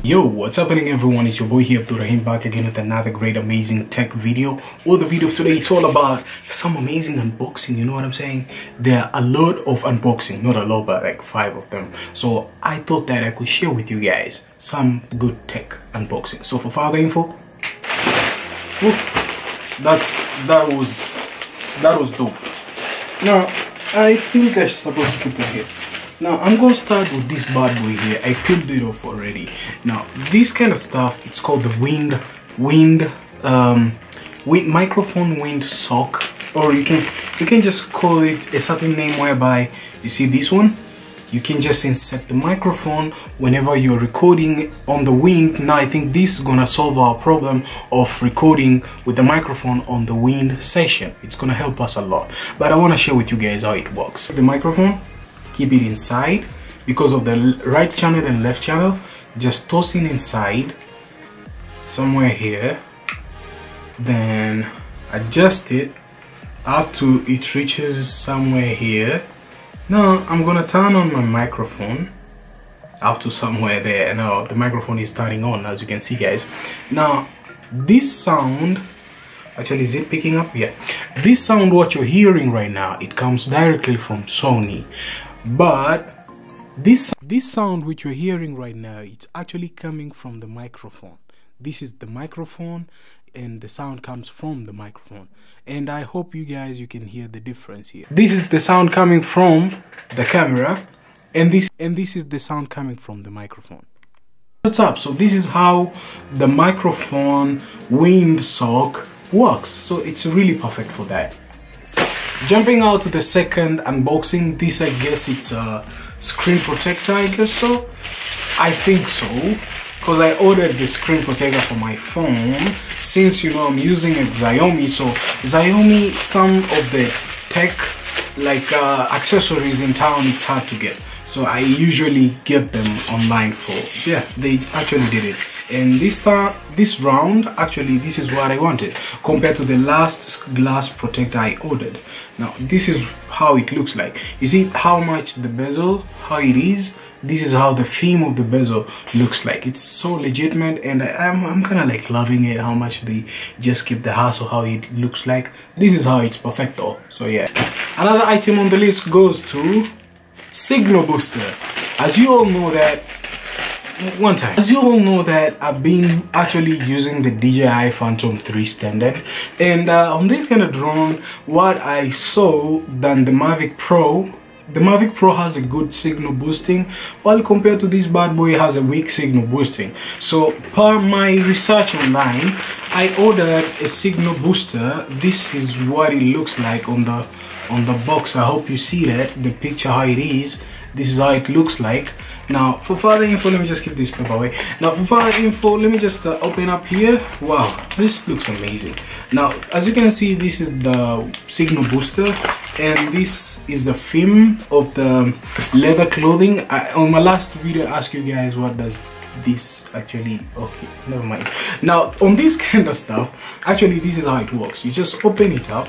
Yo, what's happening everyone? It's your boy here, Abdurrahim, back again with another great amazing tech video. Well, the video of today, it's all about some amazing unboxing, you know what I'm saying? There are a lot of unboxing, not a lot, but like 5 of them. So I thought that I could share with you guys some good tech unboxing. So for further info, that was dope. Now I think I'm supposed to keep it here. Now I'm gonna start with this bad boy here. I peeled it off already. Now this kind of stuff, it's called the microphone wind sock, or you can just call it a certain name, whereby you see this one, you can just insert the microphone whenever you're recording on the wind. Now I think this is gonna solve our problem of recording with the microphone on the wind session. It's gonna help us a lot, but I want to share with you guys how it works. The microphone, keep it inside because of the right channel and left channel. Just toss it inside somewhere here, then adjust it up to it reaches somewhere here. Now I'm gonna turn on my microphone up to somewhere there. Now the microphone is turning on, as you can see, guys. Now this sound, actually, is it picking up? Yeah, this sound what you're hearing right now, it comes directly from Sony. But this sound which you're hearing right now, it's actually coming from the microphone. This is the microphone and the sound comes from the microphone, and I hope you can hear the difference here. This is the sound coming from the camera, and this is the sound coming from the microphone. What's up? So this is how the microphone wind sock works. So it's really perfect for that. Jumping out to the second unboxing, this, I guess it's a screen protector, I guess so. I think so, because I ordered the screen protector for my phone, since you know I'm using a Xiaomi. So Xiaomi, some of the tech like accessories in town, it's hard to get. So I usually get them online for, yeah, they actually did it. And this round, actually, this is what I wanted compared to the last glass protector I ordered. Now this is how it looks like. You see how much the bezel, how it is. This is how the theme of the bezel looks like. It's so legitimate, and I'm kind of like loving it, how much they just keep the hassle, how it looks like. This is how it's perfecto. So yeah, another item on the list goes to signal booster. As you all know that I've been actually using the DJI Phantom 3 standard, and on this kind of drone, what I saw than the Mavic Pro, the Mavic Pro has a good signal boosting, while compared to this bad boy, it has a weak signal boosting. So per my research online, I ordered a signal booster. This is what it looks like on the box. I hope you see that, the picture how it is. This is how it looks like. Now for further info, let me just keep this paper away. Now for further info, let me just open up here. Wow, this looks amazing. Now as you can see, this is the signal booster, and this is the theme of the leather clothing. On my last video I asked you guys what does this actually, okay, never mind. Now on this kind of stuff, actually this is how it works. You just open it up.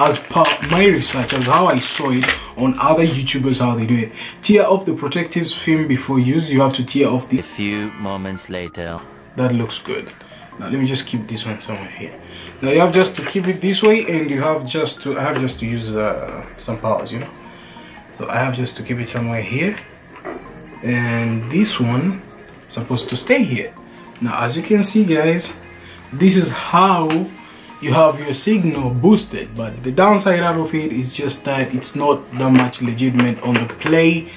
As per my research, as how I saw it on other YouTubers, how they do it, tear off the protective film before use. You have to tear off the. A few moments later. That looks good. Now let me just keep this one somewhere here. Now you have just to keep it this way, and you have just to. I have just to use some powers, you know. So I have just to keep it somewhere here, and this one is supposed to stay here. Now as you can see, guys, this is how you have your signal boosted, but the downside out of it is just that it's not that much legitimate on the play.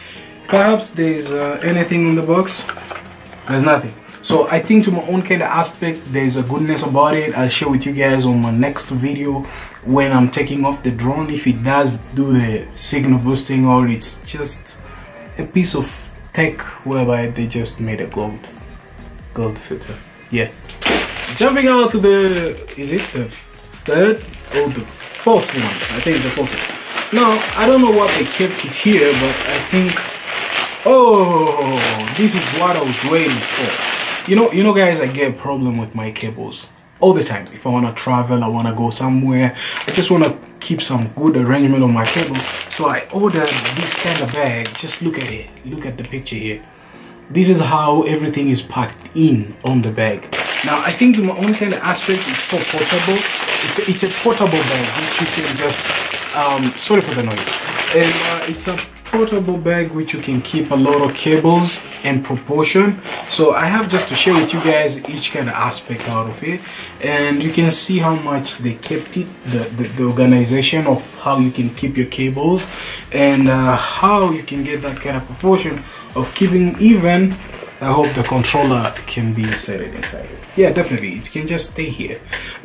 Perhaps there's anything in the box. There's nothing. So I think to my own kind of aspect, there's a goodness about it. I'll share with you guys on my next video when I'm taking off the drone, if it does do the signal boosting, or it's just a piece of tech whereby they just made a gold filter. Yeah. Jumping out to the, is it the third or the fourth one? I think the fourth one. Now I don't know what they kept it here, but I think, oh, this is what I was waiting for. You know guys, I get a problem with my cables all the time. If I want to travel, I want to go somewhere, I just want to keep some good arrangement on my cable. So I ordered this kind of bag. Just look at it, look at the picture here. this is how everything is packed in on the bag. Now I think the only kind of aspect, it's so portable. It's a portable bag which you can just sorry for the noise. And it's a portable bag which you can keep a lot of cables and proportion. So I have just to share with you guys each kind of aspect out of it, and you can see how much they kept it, the organization of how you can keep your cables, and how you can get that kind of proportion of keeping even. I hope the controller can be inserted inside it. Yeah, definitely, it can just stay here.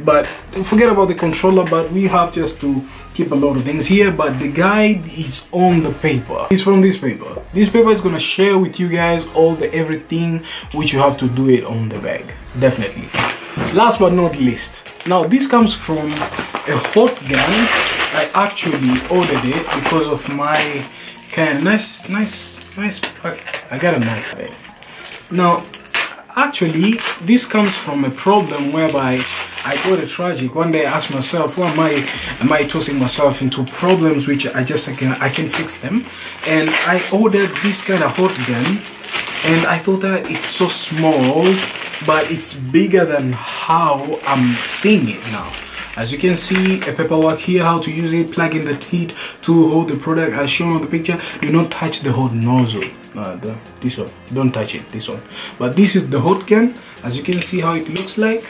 But forget about the controller, but we have just to keep a lot of things here. But the guide is on the paper. It's from this paper. This paper is gonna share with you guys all the everything which you have to do it on the bag. Definitely. Last but not least, now this comes from a hot gun. I actually ordered it because of my kind of nice pack. I got a knife there. Now, actually, this comes from a problem whereby I got a tragic. One day I asked myself, why am I tossing myself into problems which I can fix them? And I ordered this kind of hot gun, and I thought that it's so small, but it's bigger than how I'm seeing it now. As you can see, a paperwork here, how to use it, plug in the teeth to hold the product as shown on the picture. Do not touch the hot nozzle. This one, don't touch it, this one. But this is the hot gun. As you can see how it looks like.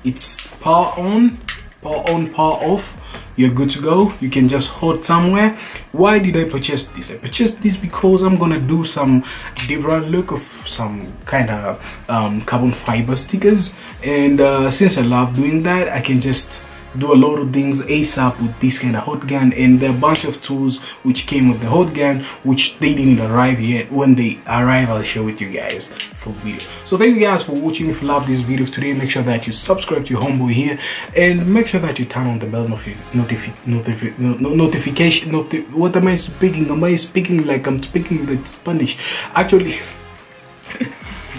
It's power on, power off. You're good to go. You can just hold somewhere. Why did I purchase this? I purchased this because I'm gonna do some different look of some kind of carbon fiber stickers, and since I love doing that, I can just do a lot of things ASAP with this kind of hot gun. And there are a bunch of tools which came with the hot gun which they didn't arrive yet. When they arrive, I'll share with you guys for video. So thank you guys for watching. If you love this video today, make sure that you subscribe to your homeboy here, and make sure that you turn on the bell notification. What am I speaking? Am I speaking like I'm speaking the Spanish? Actually,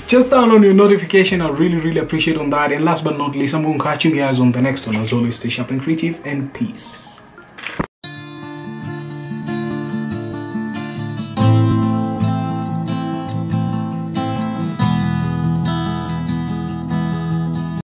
just turn on your notification. I really appreciate on that. And last but not least, I'm going to catch you guys on the next one. As always, stay sharp and creative, and peace.